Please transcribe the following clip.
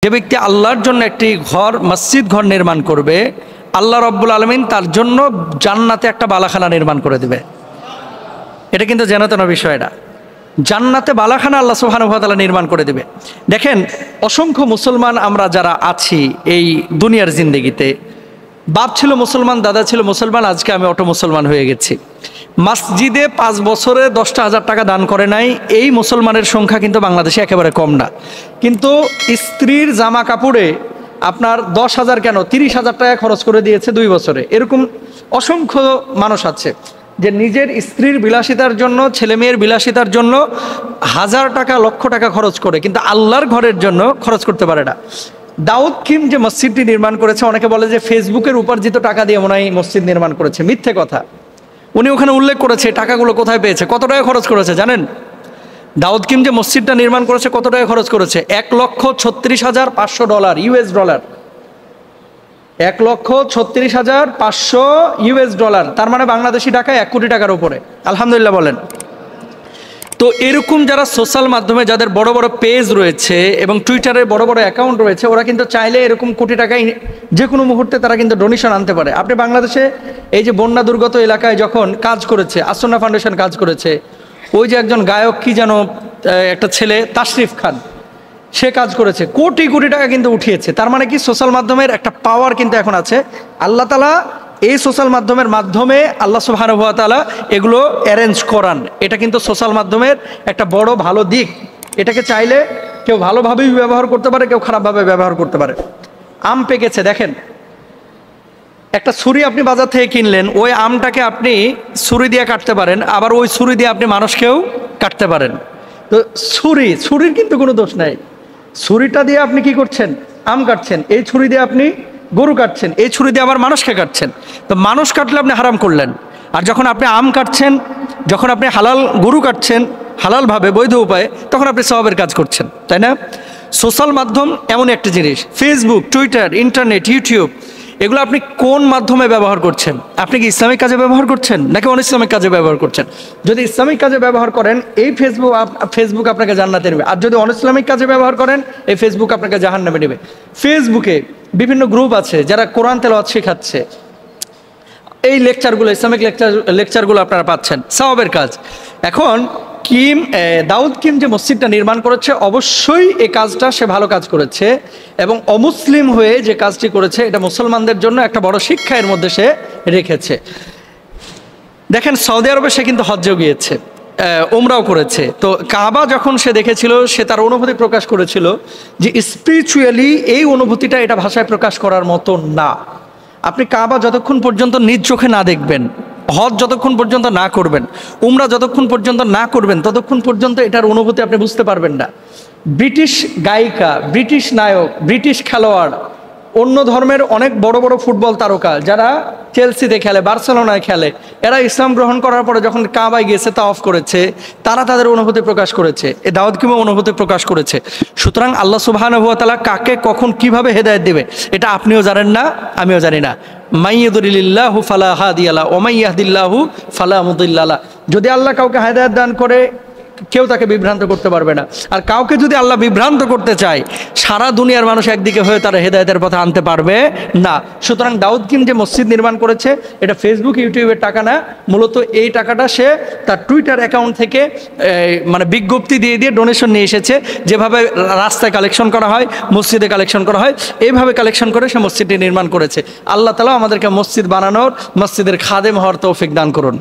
যে ব্যক্তি আল্লাহর জন্য একটি ঘর মসজিদ ঘর নির্মাণ করবে, আল্লাহ রব্বুল আলামিন তার জন্য জান্নাতে একটা বালাখানা নির্মাণ করে দেবে। এটা কিন্তু জানাতেন বিষয়টা, জান্নাতে বালাখানা আল্লাহ সুবহানাহু ওয়া তাআলা নির্মাণ করে দেবে। দেখেন, অসংখ্য মুসলমান আমরা যারা আছি এই দুনিয়ার জিন্দেগিতে, বাপ ছিল মুসলমান, দাদা ছিল মুসলমান, আজকে আমি অটো মুসলমান হয়ে গেছি। মসজিদে 5 বছরে 10,000 টাকা দান করে নাই, এই মুসলমানের সংখ্যা কিন্তু বাংলাদেশে একেবারে কম না। কিন্তু স্ত্রীর জামা কাপড়ে আপনার 10,000 কেন 30,000 টাকা খরচ করে দিয়েছে 2 বছরে। এরকম অসংখ্য মানুষ আছে যে নিজের স্ত্রীর বিলাসিতার জন্য, ছেলে মেয়ের বিলাসিতার জন্য 1000 টাকা, লক্ষ টাকা খরচ করে, কিন্তু আল্লাহর ঘরের জন্য খরচ করতে পারে না। দাউদ খিম যে মসজিদটি নির্মাণ করেছে, অনেকে বলে যে ফেসবুকের উপার্জিত টাকা দিয়ে মনে হয় মসজিদ নির্মাণ করেছে। মিথ্যে কথা। উনি ওখানে উল্লেখ করেছে টাকাগুলো কোথায় পেয়েছে, কত টাকা খরচ করেছে জানেন? দাউদ খিম যে মসজিদটা নির্মাণ করেছে কত টাকা খরচ করেছে? $1,36,500 ইউএস ডলার। $1,36,500 ইউএস ডলার, তার মানে বাংলাদেশি টাকায় 1 কোটি টাকার উপরে। আলহামদুলিল্লাহ বলেন। তো এরকম যারা সোশ্যাল মাধ্যমে যাদের বড় বড় পেজ রয়েছে এবং টুইটারে বড় বড় অ্যাকাউন্ট রয়েছে, ওরা কিন্তু চাইলে এরকম কোটি টাকায় যে কোনো মুহূর্তে তারা কিন্তু ডোনেশন আনতে পারে। আপনি বাংলাদেশে এই যে বন্যা দুর্গত এলাকায় যখন কাজ করেছে, আসন্না ফাউন্ডেশন কাজ করেছে, ওই যে একজন গায়ক কি যেন একটা ছেলে তাশরিফ খান, সে কাজ করেছে, কোটি কোটি টাকা কিন্তু উঠিয়েছে। তার মানে কি সোশ্যাল মাধ্যমের একটা পাওয়ার কিন্তু এখন আছে। আল্লাহ তাআলা এই সোশ্যাল মাধ্যমের মাধ্যমে আল্লাহ সুবহানাহু ওয়া তাআলা এগুলো অ্যারেঞ্জ করান। এটা কিন্তু সোশ্যাল মাধ্যমের একটা বড় ভালো দিক। এটাকে চাইলে কেউ ভালোভাবেই ব্যবহার করতে পারে, কেউ খারাপভাবে ব্যবহার করতে পারে। আম পেকেছে, দেখেন, একটা ছুরি আপনি বাজার থেকে কিনলেন, ওই আমটাকে আপনি ছুরি দিয়ে কাটতে পারেন, আবার ওই ছুরি দিয়ে আপনি মানুষকেও কাটতে পারেন। তো ছুরির কিন্তু কোনো দোষ নাই। ছুরিটা দিয়ে আপনি কি করছেন? আম কাটছেন। এই ছুরি দিয়ে আপনি গরু কাটছেন, এই ছুরি দিয়ে আবার মানুষকে কাটছেন। তো মানুষ কাটলে আপনি হারাম করলেন। আর যখন আপনি আম কাটছেন, যখন আপনি হালাল গরু কাটছেন হালালভাবে বৈধ উপায়ে, তখন আপনি সওয়াবের কাজ করছেন, তাই না? সোশ্যাল মাধ্যম এমন একটা জিনিস, ফেসবুক, টুইটার, ইন্টারনেট, ইউটিউব, এগুলো আপনি কোন মাধ্যমে ব্যবহার করছেন? আপনি কি ইসলামিক কাজে ব্যবহার করছেন নাকি অনইসলামিক কাজে ব্যবহার করছেন? যদি ইসলামিক কাজে ব্যবহার করেন, এই ফেসবুক আপনাকে জান্নাতে নেবে। আর যদি অনইসলামিক কাজে ব্যবহার করেন, এই ফেসবুক আপনাকে জাহান্নামে নেবে। ফেসবুকে বিভিন্ন গ্রুপ আছে যারা কোরআন তেলাওয়াত শেখাচ্ছে, এই লেকচারগুলো, ইসলামিক লেকচারগুলো আপনারা পাচ্ছেন, সওয়াবের কাজ। এখন দাউদ খিম যে মসজিদটা নির্মাণ করেছে, অবশ্যই এই কাজটা সে ভালো কাজ করেছে, এবং অমুসলিম হয়ে যে কাজটি করেছে এটা মুসলমানদের জন্য একটা বড় শিক্ষা এর মধ্যে সে রেখেছে। দেখেন, সৌদি আরবে সে কিন্তু হজ্জেও গিয়েছে, উমরাও করেছে। তো কাবা যখন সে দেখেছিল, সে তার অনুভূতি প্রকাশ করেছিল যে স্পিরিচুয়ালি এই অনুভূতিটা এটা ভাষায় প্রকাশ করার মতো না। আপনি কাবা যতক্ষণ পর্যন্ত নিজ চোখে না দেখবেন, হজ যতক্ষণ পর্যন্ত না করবেন, উমরা যতক্ষণ পর্যন্ত না করবেন, ততক্ষণ পর্যন্ত এটার অনুভূতি আপনি বুঝতে পারবেন না। ব্রিটিশ গায়িকা, ব্রিটিশ নায়ক, ব্রিটিশ খেলোয়াড়, অন্য ধর্মের অনেক বড় বড় ফুটবল তারকা যারা চেলসিতে খেলে, বার্সেলোনায় খেলে, এরা ইসলাম গ্রহণ করার পরে যখন কাবায় গিয়েছে, তাওয়াফ করেছে, তারা তাদের অনুভূতি প্রকাশ করেছে। এই দাউদ খিম অনুভূতি প্রকাশ করেছে। সুতরাং আল্লাহ সুবহানাহু ওয়া তাআলা কাকে কখন কিভাবে হেদায়েত দেবে এটা আপনিও জানেন না, আমিও জানি না। মাইয়াদুলিল্লাহু ফালা হাদিয়া লাহু ওয়া মাইয়াহদিল্লাহু ফালা মুদিল্লা লাহু। যদি আল্লাহ কাউকে হেদায়েত দান করে, কেউ তাকে বিভ্রান্ত করতে পারবে না। আর কাউকে যদি আল্লাহ বিভ্রান্ত করতে চায়, সারা দুনিয়ার মানুষ একদিকে হয়ে তারা হেদায়েতের পথে আনতে পারবে না। সুতরাং দাউদ খিম যে মসজিদ নির্মাণ করেছে, এটা ফেসবুক, ইউটিউবের টাকা না। মূলত এই টাকাটা সে তার টুইটার অ্যাকাউন্ট থেকে মানে বিজ্ঞপ্তি দিয়ে দিয়ে ডোনেশন নিয়ে এসেছে। যেভাবে রাস্তায় কালেকশন করা হয়, মসজিদে কালেকশন করা হয়, এইভাবে কালেকশন করে সে মসজিদটি নির্মাণ করেছে। আল্লাহ তাআলা আমাদেরকে মসজিদ বানানোর, মসজিদের খাদেম হওয়ার তৌফিক দান করুন।